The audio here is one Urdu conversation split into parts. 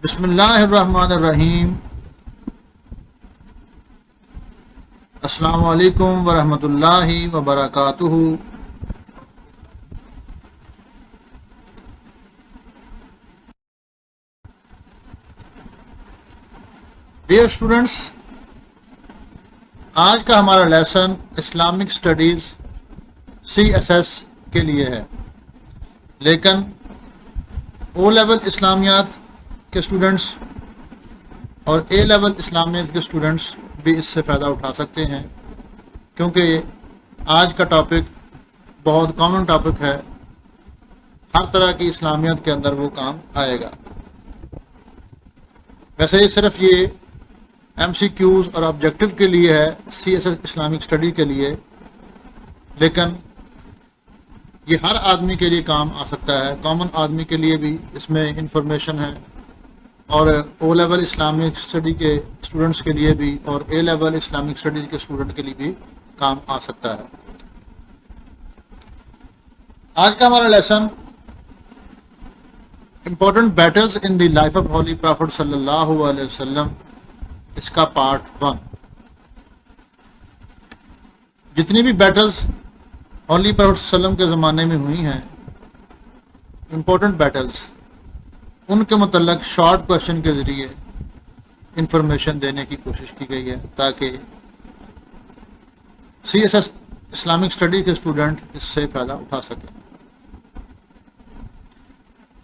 بسم اللہ الرحمن الرحیم۔ السلام علیکم ورحمۃ اللہ وبرکاتہ۔ ڈیئر اسٹوڈنٹس، آج کا ہمارا لیسن اسلامک اسٹڈیز CSS کے لیے ہے، لیکن او لیول اسلامیات کے اسٹوڈنٹس اور اے لیول اسلامیات کے اسٹوڈنٹس بھی اس سے فائدہ اٹھا سکتے ہیں، کیونکہ آج کا ٹاپک بہت کامن ٹاپک ہے، ہر طرح کی اسلامیات کے اندر وہ کام آئے گا۔ ویسے صرف یہ MCQs اور آبجیکٹو کے لیے ہے، CSS اسلامک اسٹڈی کے لیے، لیکن یہ ہر آدمی کے لیے کام آ سکتا ہے۔ کامن آدمی کے لیے بھی اس میں انفارمیشن ہے، اور او لیول اسلامک اسٹڈی کے اسٹوڈنٹس کے لیے بھی اور اے لیول اسلامک اسٹڈیز کے اسٹوڈنٹ کے لیے بھی کام آ سکتا ہے۔ آج کا ہمارا lesson important Beatles in the life of holy profit صلی اللہ علیہ وسلم، اس کا پارٹ 1۔ جتنی بھی بیٹلز ہولی پرافٹ صلی اللہ علیہ وسلم کے زمانے میں ہوئی ہیں، امپورٹنٹ بیٹلز، ان کے متعلق شارٹ کویشچن کے ذریعے انفارمیشن دینے کی کوشش کی گئی ہے، تاکہ CSS اسلامک اسٹڈی کے اسٹوڈنٹ اس سے فائدہ اٹھا سکیں۔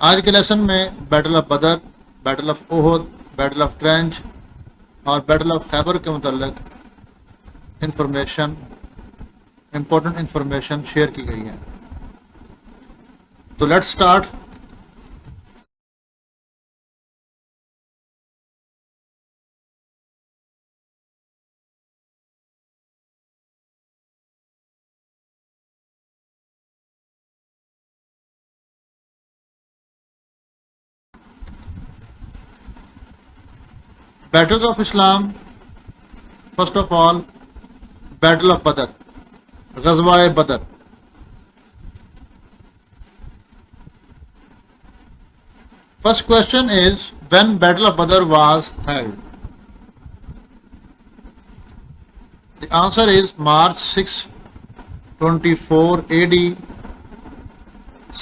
آج کے لیسن میں battle of Badr, battle of Uhud, battle of trench اور بیٹل آف خیبر کے متعلق امپورٹنٹ انفارمیشن شیئر کی گئی ہے۔ تو let's start. Battles of Islam, first of all battle of Badr, غزوہ Badr. First question is when battle of Badr was held؟ The answer is March 6, 24 AD,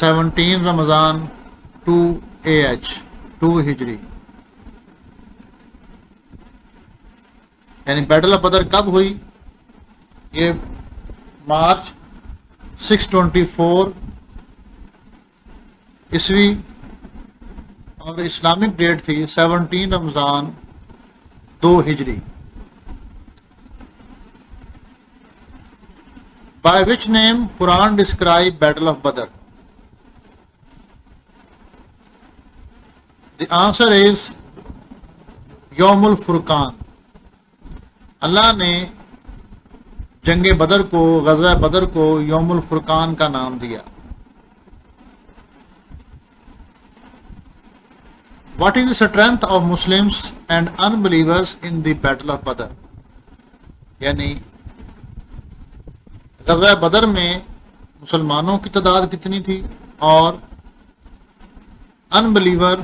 17 Ramadan 2 AH 2 ہجری۔ یعنی بیٹل آف بدر کب ہوئی؟ یہ مارچ 624 عیسوی، اور اسلامک ڈیٹ تھی 17 رمضان 2 ہجری۔ By which name Quran describe battle of Badr? The answer is Yaum al-Furqan. اللہ نے جنگ بدر کو، غزوہ بدر کو یوم الفرقان کا نام دیا۔ What is the strength of Muslims and unbelievers in the battle of Badr? یعنی غزوہ بدر میں مسلمانوں کی تعداد کتنی تھی اور انبلیور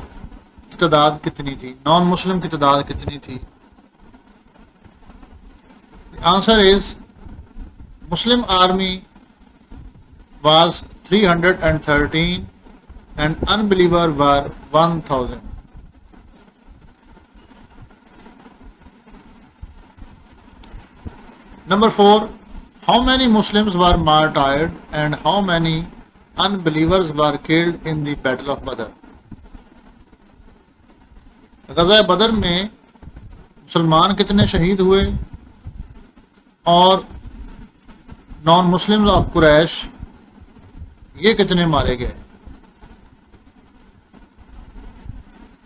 کی تعداد کتنی تھی، نان مسلم کی تعداد کتنی تھی؟ Answer is Muslim army was 313 and unbeliever were 1000. Number 4, how many Muslims were martyred and how many unbelievers were killed in the Battle of Badr? غزوہ بدر میں مسلمان کتنے شہید ہوئے اور نان مسلم آف قریش یہ کتنے مارے گئے؟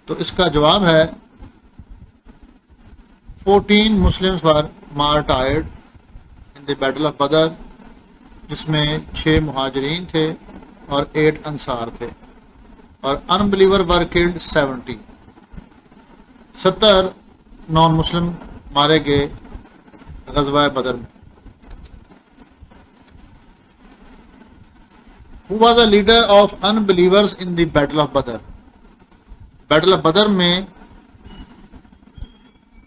تو اس کا جواب ہے 14 Muslims were martyred in the battle of Badr, جس میں 6 مہاجرین تھے اور 8 انصار تھے، اور انبلیور ور کلڈ 70 نان مسلم مارے گئے غزوہ بدر میں۔ Who was the leader of unbelievers in the Battle of Badr؟ Battle of Badr میں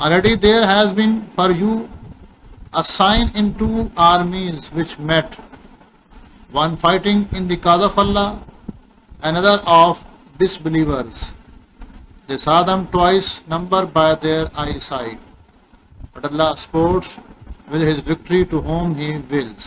Already there has been for you a sign in two armies which met, one fighting in the cause of Allah, another of disbelievers. They saw them twice numbered by their eyesight, but Allah sports with his victory to whom he wills.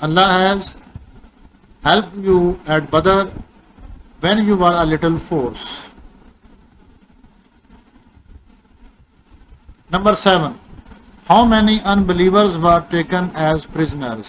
Allah has helped you at Badr when you were a little force. Number 7, how many unbelievers were taken as prisoners?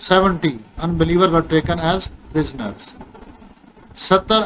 70 unbeliever were taken as prisoners. 70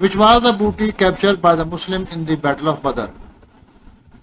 Which was the booty captured by the Muslim in the Battle of Badr?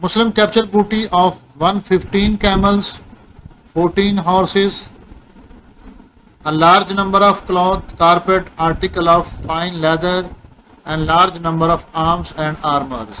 Muslim captured booty of 115 camels, 14 horses, a large number of cloth, carpet, article of fine leather, and large number of arms and armors.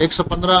115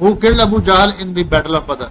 Who killed Abu Jahl in the Battle of Badr?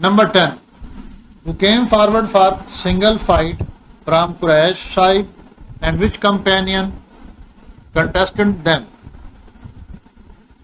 Number 10, who came forward for single fight from Quraysh side and which companion contested them?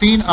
3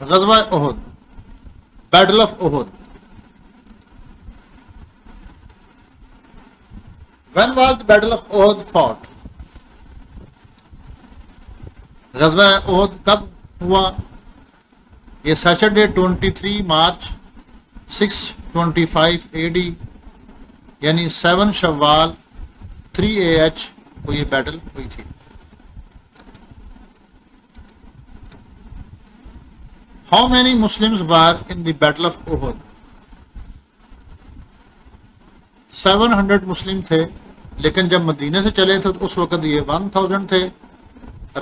غزوہ Uhud, battle of Uhud. When was the battle of Uhud fought? غزوہ احد کب ہوا؟ یہ سیٹرڈے 23 مارچ 625 AD یعنی 7 شوال 3 AH کو یہ بیٹل ہوئی تھی. How many Muslims were in the battle of Uhud? 700 مسلم تھے, لیکن جب مدینہ سے چلے تھے تو اس وقت یہ 1000 تھے.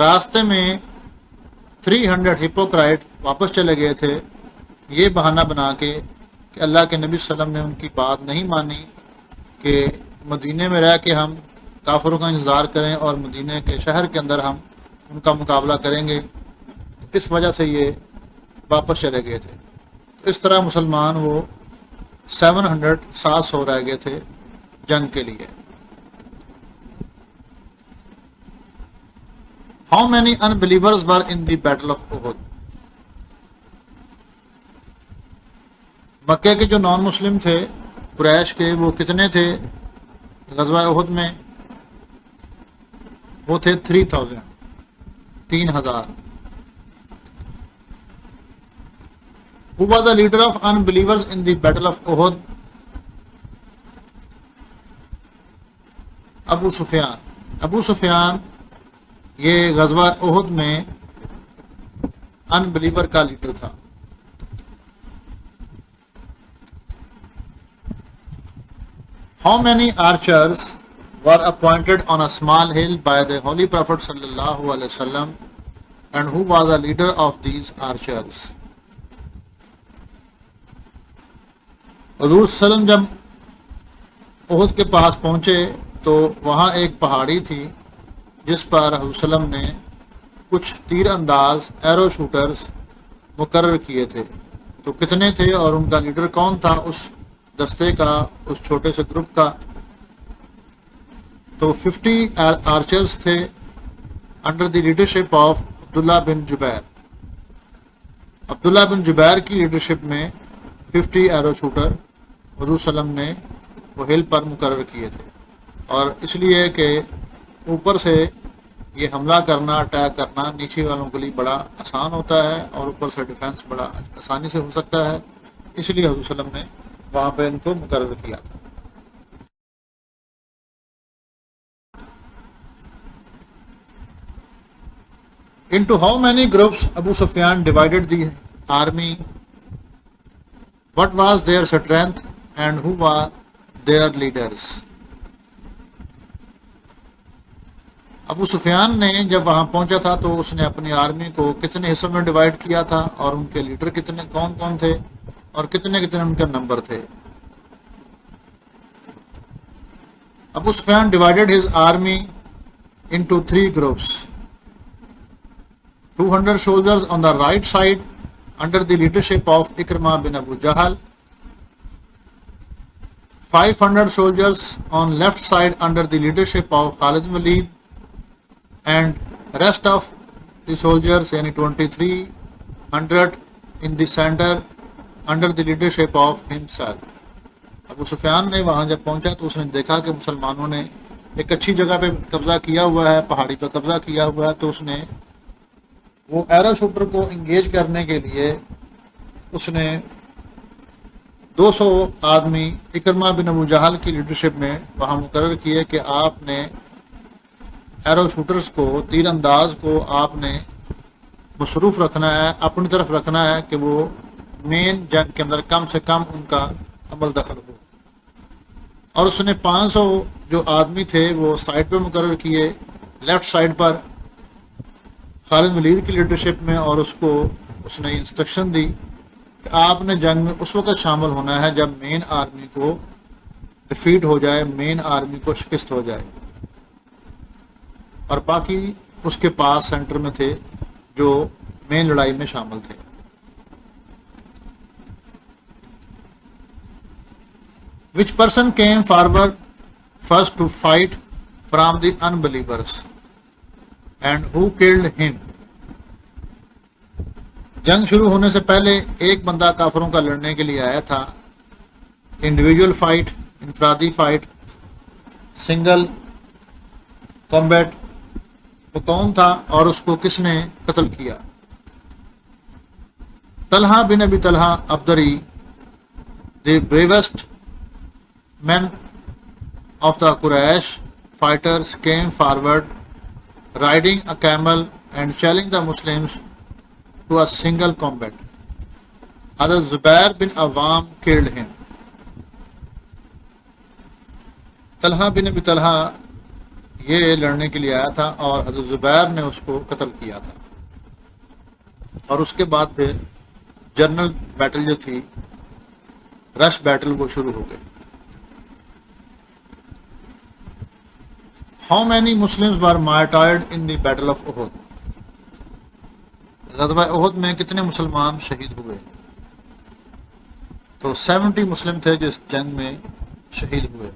راستے میں 300 ہپوکرائٹ واپس چلے گئے تھے, یہ بہانہ بنا کے کہ اللہ کے نبی صلی اللہ علیہ وسلم نے ان کی بات نہیں مانی کہ مدینہ میں رہ کے ہم کافروں کا انتظار کریں اور مدینہ کے شہر کے اندر ہم ان کا مقابلہ کریں گے. اس وجہ سے یہ واپس چلے گئے تھے. اس طرح مسلمان وہ 700 رہ گئے تھے جنگ کے لیے. How many unbelievers were in the battle of Uhud? مکے کے جو نان مسلم تھے قریش کے, وہ کتنے تھے غزوہ احد میں؟ وہ تھے 3000. Who was the leader of unbelievers in the battle of Uhud? ابو سفیان یہ غزوہ احد میں ان بلیور کا لیڈر تھا. How many archers were appointed on a small hill by the Holy Prophet sallallahu alaihi wasallam, and who was the leader of these archers? حضور صلی اللہ علیہ وسلم جب احد کے پاس پہنچے تو وہاں ایک پہاڑی تھی جس پر حضور صلی اللہ علیہ وسلم نے کچھ تیر انداز ایرو شوٹرز مقرر کیے تھے. تو کتنے تھے اور ان کا لیڈر کون تھا اس دستے کا, اس چھوٹے سے گروپ کا؟ تو 50 آرچرز تھے انڈر دی لیڈرشپ آف عبداللہ بن جبیر. عبداللہ بن جبیر کی لیڈرشپ میں 50 ایرو شوٹر حضور صلی اللہ علیہ وسلم نے وہ ہل پر مقرر کیے تھے. اور اس لیے کہ اوپر سے یہ حملہ کرنا, اٹیک کرنا نیچے والوں کے لیے بڑا آسان ہوتا ہے اور اوپر سے ڈیفینس بڑا آسانی سے ہو سکتا ہے, اس لیے حضور صلی اللہ علیہ وسلم نے وہاں پہ ان کو مقرر کیا تھا. Into how many groups Abu Sufyan divided the army? What was their strength and who were their leaders? ابو سفیان نے جب وہاں پہنچا تھا تو اس نے اپنی آرمی کو کتنے حصوں میں ڈیوائیڈ کیا تھا اور ان کے لیڈر کون تھے اور کتنے ان کے نمبر تھے؟ ابو سفیان divided his army into 3 groups. 200 soldiers on the right side under the leadership of Ikrimah bin Abu Jahl. 500 soldiers on left side under the leadership of Khalid bin Walid. And rest of the soldiers yani 2300 in the center under the leadership of himself. ابو سفیان نے وہاں جب پہنچا تو اس نے دیکھا کہ مسلمانوں نے ایک اچھی جگہ پہ قبضہ کیا ہوا ہے, پہاڑی پہ قبضہ کیا ہوا ہے. تو اس نے وہ ایرو شوٹر کو انگیج کرنے کے لیے اس نے 200 آدمی اکرمہ بن ابو جہل کی لیڈرشپ میں وہاں مقرر کیے کہ آپ نے ایرو شوٹرز کو, تیر انداز کو آپ نے مصروف رکھنا ہے, اپنی طرف رکھنا ہے کہ وہ مین جنگ کے اندر کم سے کم ان کا عمل دخل ہو. اور اس نے 500 جو آدمی تھے وہ سائڈ پہ مقرر کیے لیفٹ سائڈ پر خالد ولید کی لیڈرشپ میں, اور اس نے انسٹرکشن دی کہ آپ نے جنگ میں اس وقت شامل ہونا ہے جب مین آرمی کو ڈیفیٹ ہو جائے, مین آرمی کو شکست ہو جائے. اور باقی اس کے پاس سینٹر میں تھے جو مین لڑائی میں شامل تھے. Which person came forward first to fight from the unbelievers and who killed him? جنگ شروع ہونے سے پہلے ایک بندہ کافروں کا لڑنے کے لیے آیا تھا، انڈیویجول فائٹ، انفرادی فائٹ، سنگل کمبیٹ، وہ کون تھا اور اس کو کس نے قتل کیا؟ طلحہ بن ابی طلحہ عبدری، دی بریویسٹ مین of the Quraysh fighters came forward riding a camel and challenging the Muslims to a single combat. Hazrat Zubair bin Awam killed him. Talha بن ابی طلحہ یہ لڑنے کے لیے آیا تھا اور حضرت زبیر نے اس کو قتل کیا تھا، اور اس کے بعد پھر جنرل بیٹل جو تھی، رش بیٹل، وہ شروع ہو گئی۔ How many Muslims were martyred in the Battle of Uhud? غزوہ احد میں کتنے مسلمان شہید ہوئے؟ تو 70 مسلم تھے جو اس جنگ میں شہید ہوئے۔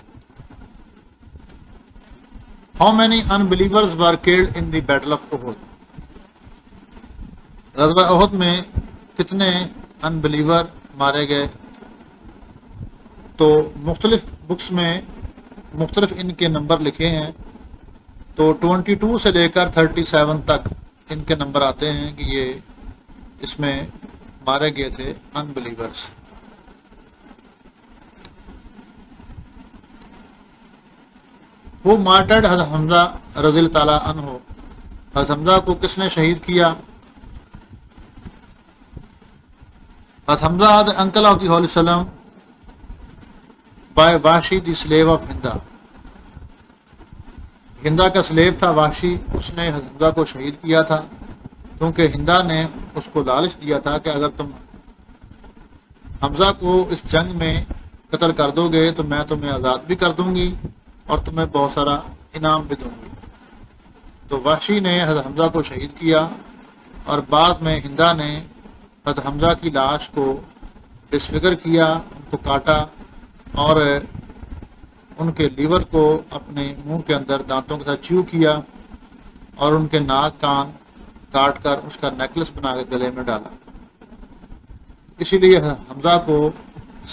How many unbelievers were killed in the Battle of Uhud? غزوہ احد میں کتنے unbeliever مارے گئے؟ تو مختلف بکس میں مختلف ان کے نمبر لکھے ہیں، تو 22 سے لے کر 37 تک ان کے نمبر آتے ہیں کہ یہ اس میں مارے گئے تھے انبلیورس۔ وہ مارٹرڈ حضرت حمزہ رضی اللہ تعالیٰ عنہ، حضرت حمزہ کو کس نے شہید کیا؟ حضرت حمزہ انکل آف دی ہولی وسلم بائی وحشی دی سلیو آف ہندا، ہندا کا سلیب تھا وحشی، اس نے حمزہ کو شہید کیا تھا، کیونکہ ہندا نے اس کو لالچ دیا تھا کہ اگر تم حمزہ کو اس جنگ میں قتل کر دو گے تو میں تمہیں آزاد بھی کر دوں گی اور تمہیں بہت سارا انعام بھی دوں گی۔ تو وحشی نے حضرت حمزہ کو شہید کیا، اور بعد میں ہندا نے حضرت حمزہ کی لاش کو ڈسفگر کیا، ان کو کاٹا اور ان کے لیور کو اپنے منہ کے اندر دانتوں کے ساتھ چیو کیا، اور ان کے ناک کان کاٹ کر اس کا نیکلس بنا کے گلے میں ڈالا۔ اسی لیے حمزہ کو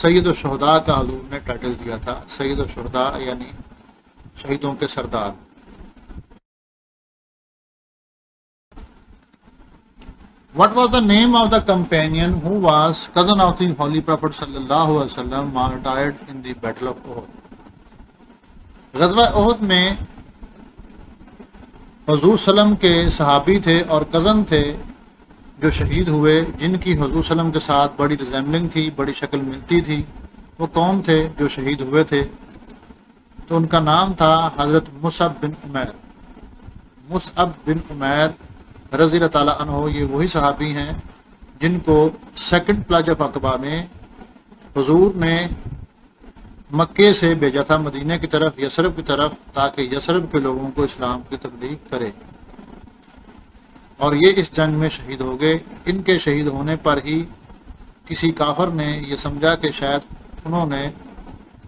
سید الشہداء کا حضور نے ٹائٹل دیا تھا، سید الشہداء یعنی شہیدوں کے سردار۔ What was the name of the companion who was cousin of the Holy Prophet sallallahu alaihi wasallam martyred in the Battle of Uhud? غزوہ احد میں حضور وسلم کے صحابی تھے اور کزن تھے جو شہید ہوئے، جن کی حضور وسلم کے ساتھ بڑی ریزیمبلنگ تھی، بڑی شکل ملتی تھی۔ وہ کون تھے جو شہید ہوئے تھے؟ تو ان کا نام تھا حضرت مصعب بن عمیر۔ مصعب بن عمیر رضی اللہ تعالیٰ عنہ، یہ وہی صحابی ہیں جن کو سیکنڈ پلج آف عقبہ میں حضور نے مکے سے بھیجا تھا مدینہ کی طرف، یثرب کی طرف، تاکہ یثرب کے لوگوں کو اسلام کی تبلیغ کرے، اور یہ اس جنگ میں شہید ہو گئے۔ ان کے شہید ہونے پر ہی کسی کافر نے یہ سمجھا کہ شاید انہوں نے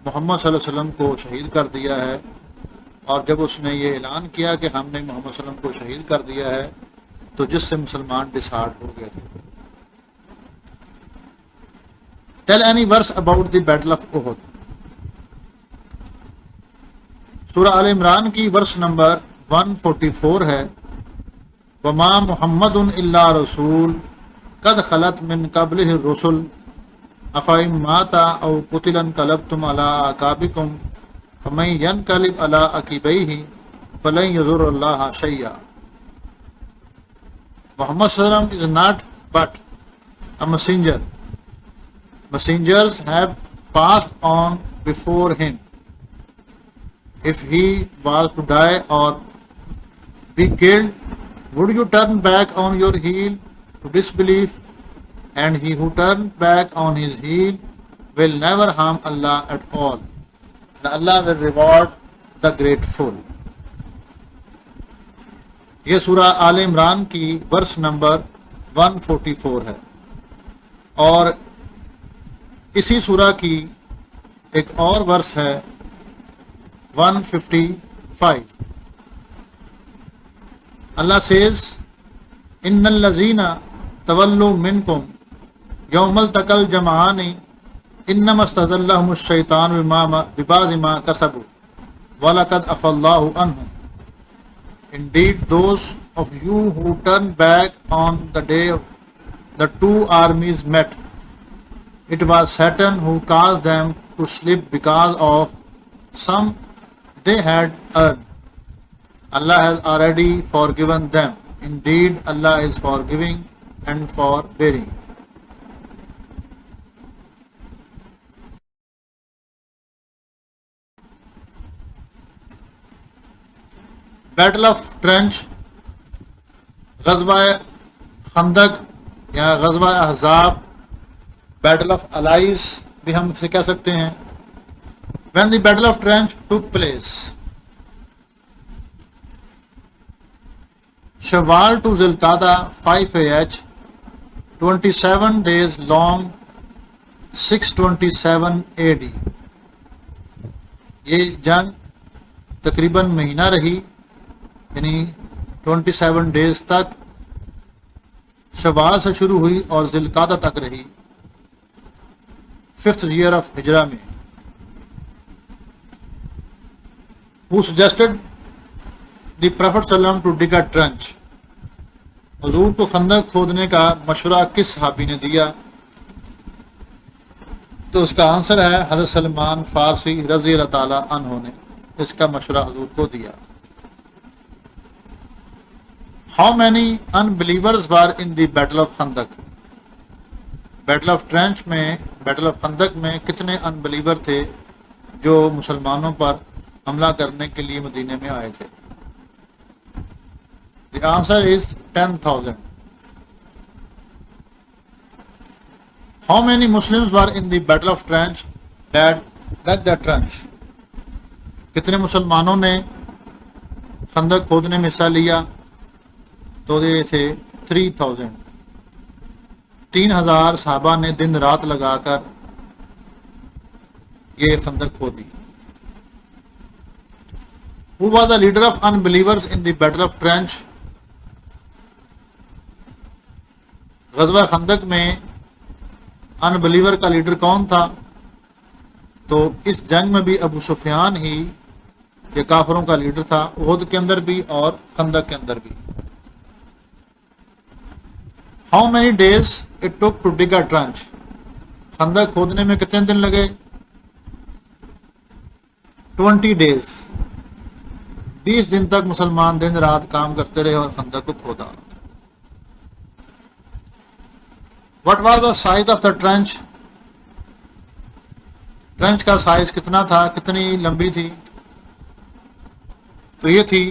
محمد صلی اللہ علیہ وسلم کو شہید کر دیا ہے، اور جب اس نے یہ اعلان کیا کہ ہم نے محمد صلی اللہ علیہ وسلم کو شہید کر دیا ہے تو جس سے مسلمان ڈسہارٹ ہو گئے تھے۔ Tell any verse about the battle of Uhud. سورہ آل عمران کی ورس نمبر 144 ہے، وما محمد الا رسول قد خلت من قبلہ الرسل افئن مات او قتل انقلبتم علی اعقابکم فمن ینقلب علی عقبیہ فلن یضر اللہ شیئا۔ محمد صلی اللہ علیہ وسلم is not but a messenger. Messengers have passed on before him. If he was to die or be killed, would you turn back on your heel to disbelief? And he who turns back on his heel will never harm Allah at all. And Allah will reward the grateful. یہ سورہ آل عمران کی ورس نمبر 144 ہے، اور اسی سورہ کی ایک اور ورس ہے 155۔ اللہ says ان الذین تولوا منکم یوم التقى الجمعان انما استزلهم الشیطان ببعض ما کسبوا وَلَقَدْ عَفَا اللَّهُ عَنْهُمْ. Indeed, those of you who turn back on the day the two armies met, it was Satan who caused them to slip because of some they had earned. Allah has already forgiven them. Indeed, Allah is forgiving and forbearing. Battle of trench, غزوہ خندق یا غزوہ احزاب، بیٹل آف الائز بھی ہم اسے کہہ سکتے ہیں. when the battle of trench took place, Shawwal to Zulqa'dah 5AH 27 days long 627 AD. یہ جنگ تقریباً مہینہ رہی، یعنی 27 ڈیز تک. شوال سے شروع ہوئی اور ذوالقعدہ تک رہی 5th year of ہجرہ میں. Who suggested the Prophet ﷺ to dig a trench? حضور کو خندق کھودنے کا مشورہ کس صحابی نے دیا؟ تو اس کا آنسر ہے حضرت سلمان فارسی رضی اللہ تعالیٰ عنہ نے اس کا مشورہ حضور کو دیا. How many unbelievers were in the Battle of Khandaq? Battle of trench میں، بیٹل آف خندق میں کتنے انبلیور تھے جو مسلمانوں پر حملہ کرنے کے لیے مدینے میں آئے تھے؟ The answer is 10,000. How many Muslims were in the Battle of Trench that dug the trench? کتنے مسلمانوں نے خندق کھودنے میں حصہ لیا؟ تو یہ تھے 3,000. 3,000 صحابہ نے دن رات لگا کر یہ خندق کھودی. Who was the leader of unbelievers in the Battle of Trench? غزوہ خندق میں انبلیور کا لیڈر کون تھا؟ تو اس جنگ میں بھی ابو سفیان ہی یہ کافروں کا لیڈر تھا، احد کے اندر بھی اور خندق کے اندر بھی. How many days it took to dig a trench? خندق کھودنے میں کتنے دن لگے؟ 20 days. 20 دن تک مسلمان دن رات کام کرتے رہے اور خندق کو کھودا. What was the size of the trench? Trench کا سائز کتنا تھا، کتنی لمبی تھی؟ تو یہ تھی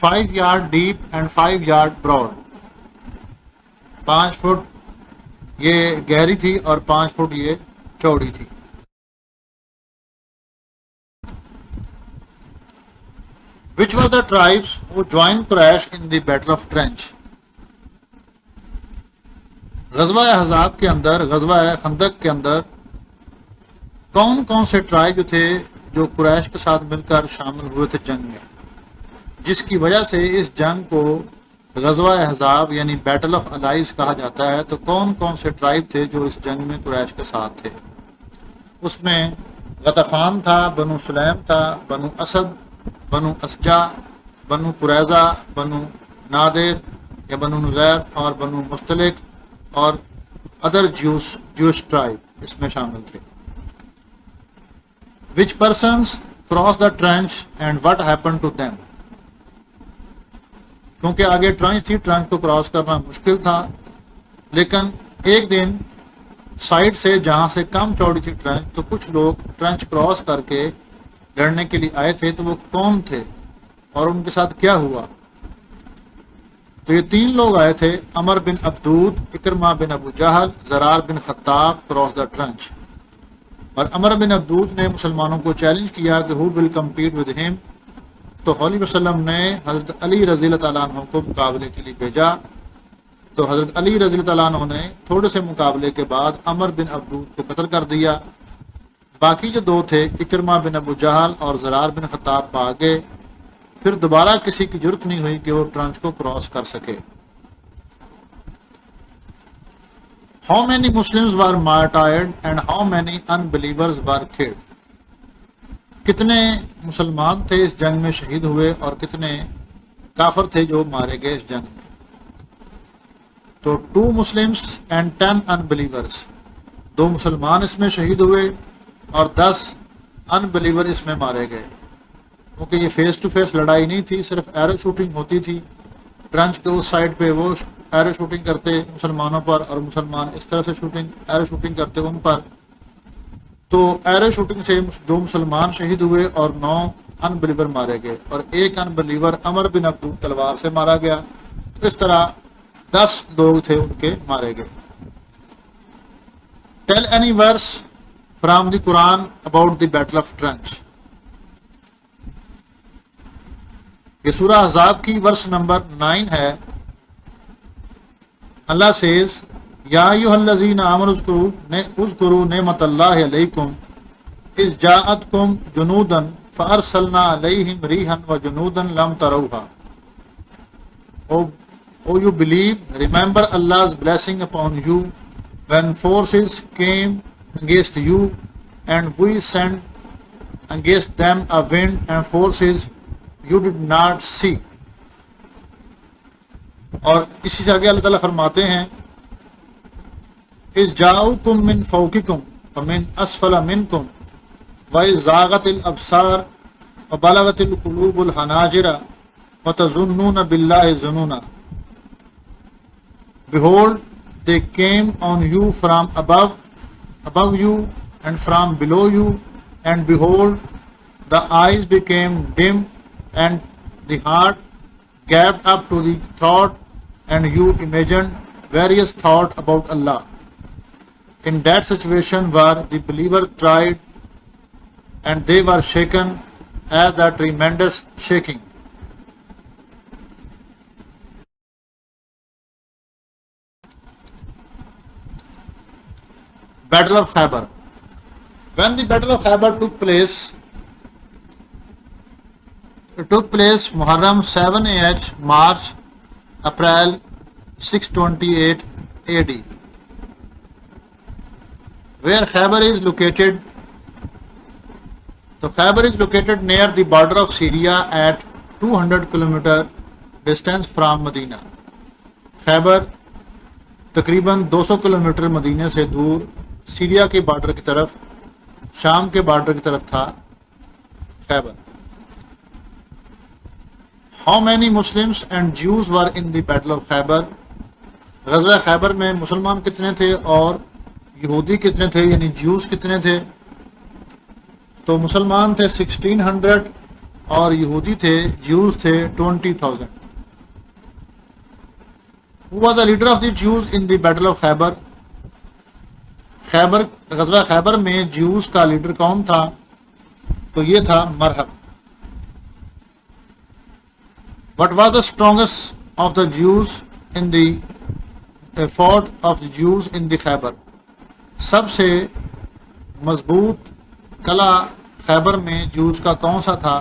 5 yard deep and 5 yard broad. 5 fit یہ گہری تھی اور 5 فٹ یہ چوڑی تھی. Which were the tribes who joined Quraysh in the Battle of Trench? غزوہ احزاب کے اندر، غزوہ خندق کے اندر کون کون سے ٹرائب جو تھے جو قریش کے ساتھ مل کر شامل ہوئے تھے جنگ میں، جس کی وجہ سے اس جنگ کو غزوہ احزاب یعنی بیٹل آف الائز کہا جاتا ہے؟ تو کون کون سے ٹرائب تھے جو اس جنگ میں قریش کے ساتھ تھے؟ اس میں غطفان تھا، بنو سلیم تھا، بنو اسد، بنو اسجا، بنو قریظہ، بنو نادر یا بنو نذیر اور بنو مستلق اور ادر جوش ٹرائب اس میں شامل تھے. Which persons crossed the trench and what happened to them? کیونکہ آگے ٹرنچ تھی، ٹرنچ کو کراس کرنا مشکل تھا، لیکن ایک دن سائڈ سے جہاں سے کم چوڑی تھی ٹرنچ، تو کچھ لوگ ٹرنچ کراس کر کے لڑنے کے لیے آئے تھے. تو وہ کون تھے اور ان کے ساتھ کیا ہوا؟ تو یہ 3 لوگ آئے تھے: عمر بن عبدود، اکرمہ بن ابو جہل، زرار بن خطاب کراس دا ٹرنچ. اور عمر بن عبدود نے مسلمانوں کو چیلنج کیا کہ who will compete with him؟ تو حضور وسلم نے حضرت علی رضی اللہ تعالیٰ عنہ کو مقابلے کے لیے بھیجا. تو حضرت علی رضی اللہ تعالیٰ عنہ نے تھوڑے سے مقابلے کے بعد عمر بن عبدود کو قتل کر دیا. باقی جو 2 تھے اکرمہ بن ابو جہل اور زرار بن خطاب بھاگ گئے. پھر دوبارہ کسی کی ضرورت نہیں ہوئی کہ وہ ٹرنچ کو کراس کر سکے. How many Muslims were martyred and how many unbelievers were killed? کتنے مسلمان تھے اس جنگ میں شہید ہوئے اور کتنے کافر تھے جو مارے گئے اس جنگ میں؟ تو 2 Muslims and 10 unbelievers، 2 مسلمان اس میں شہید ہوئے اور 10 unbeliever اس میں مارے گئے، کیونکہ یہ فیس ٹو فیس لڑائی نہیں تھی، صرف ایرو شوٹنگ ہوتی تھی۔ ٹرنچ کے اس سائڈ پہ وہ ایرو شوٹنگ کرتے مسلمانوں پر اور مسلمان اس طرح سے ایرو شوٹنگ کرتے ان پر۔ تو ایرو شوٹنگ سے 2 مسلمان شہید ہوئے اور 9 انبلیور مارے گئے، اور ایک انبلیور عمر بن عبدو تلوار سے مارا گیا۔ تو اس طرح 10 لوگ تھے ان کے مارے گئے۔ Tell any verse from the Quran about the battle of trench. یہ سورہ احزاب کی ورس نمبر 9 ہے۔ اللہ سیز یا ایھا الذین آمنوا اذکروا نعمت اللہ علیکم اذ جاءتکم جنودا فارسلنا علیہم ریحا وجنودا لم تروها۔ O you believe, remember Allah's blessing upon you when forces came against you and we sent against them a wind and forces you did not see۔ اور اسی سے آگے اللہ تعالیٰ فرماتے ہیں اذ جاؤکم من فوقکم ومن اسفل منکم وَإِذْ زَاغَتِ الْأَبْصَارُ وَبَلَغَتِ الْقُلُوبُ الْحَنَاجِرَ وَتَظُنُّونَ بِاللَّهِ الظُّنُونَ۔ Behold, they came on you from above you and from below you, and behold, the eyes became dim and the heart gaped up to the throat, and you imagined various thoughts about Allah. In that situation where the believer tried and they were shaken as the tremendous shaking. Battle of Khaybar. When the Battle of Khaybar took place, it took place Muharram 7 March, April 628 AD. Where Khaybar is located? So Khaybar is located near the border of Syria at 200 km distance from Medina. Khaybar تقریباً 200 کلومیٹر مدینہ سے دور سیریا کے بارڈر کی طرف، شام کے بارڈر کی طرف تھا خیبر۔ How many Muslims and Jews were in the Battle of Khaybar؟ غزوہ خیبر میں مسلمان کتنے تھے اور یہودی کتنے تھے، یعنی جیوز کتنے تھے؟ تو مسلمان تھے 1600 اور یہودی تھے، جیوز تھے 20,000۔ Who was the leader of the Jews in the Battle of Khaybar؟ غزوہ خیبر میں جیوز کا لیڈر کون تھا؟ تو یہ تھا مرحب۔ What was the strongest of the Jews in the fort of the Jews in the Khaybar؟ سب سے مضبوط قلعہ خیبر میں جیوز کا کون سا تھا؟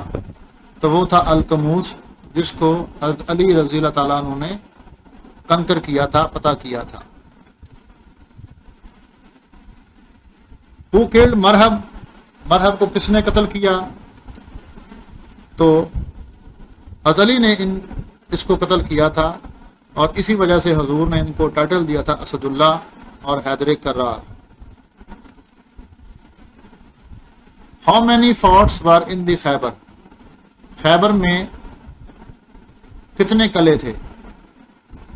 تو وہ تھا القموس، جس کو حضرت علی رضی اللہ تعالیٰ عنہ نے کنکر کیا تھا، فتح کیا تھا۔ Who killed مرحب؟ مرحب کو کس نے قتل کیا؟ تو حضرت علی نے اس کو قتل کیا تھا، اور اسی وجہ سے حضور نے ان کو ٹائٹل دیا تھا اسد اللہ اور حیدر کرار۔ How many forts were in the Khaybar؟ خیبر میں کتنے قلعے تھے؟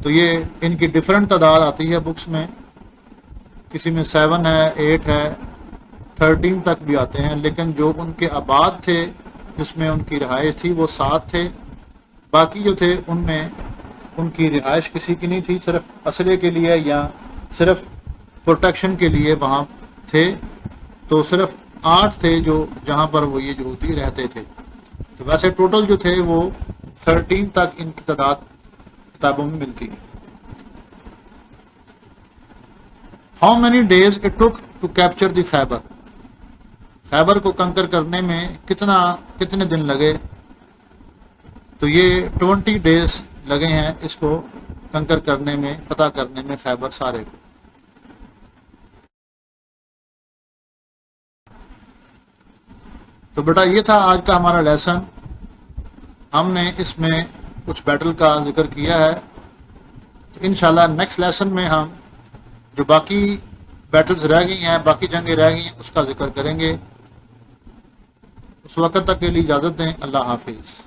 تو یہ ان کی ڈیفرنٹ تعداد آتی ہے بکس میں، کسی میں 7 ہے، 8 ہے، 13 تک بھی آتے ہیں، لیکن جو ان کے آباد تھے جس میں ان کی رہائش تھی وہ 7 تھے۔ باقی جو تھے ان میں ان کی رہائش کسی کی نہیں تھی، صرف اسلحے کے لیے یا صرف پروٹیکشن کے لیے وہاں تھے۔ تو صرف 8 تھے جو جہاں پر وہ یہ یہودی رہتے تھے۔ تو ویسے ٹوٹل جو تھے وہ 13 تک ان کی تعداد کتابوں میں ملتی ہے۔ How many days it took to capture the Khaybar؟ خیبر کو کنکر کرنے میں کتنے دن لگے؟ تو یہ 20 days لگے ہیں اس کو کنکر کرنے میں، فتح کرنے میں خیبر سارے کو۔ تو بیٹا یہ تھا آج کا ہمارا لیسن. ہم نے اس میں کچھ بیٹل کا ذکر کیا ہے. تو انشاءاللہ نیکسٹ لیسن میں ہم جو باقی بیٹلز رہ گئی ہیں، باقی جنگیں رہ گئی ہیں، اس کا ذکر کریں گے. اس وقت تک کے لیے اجازت دیں. اللہ حافظ.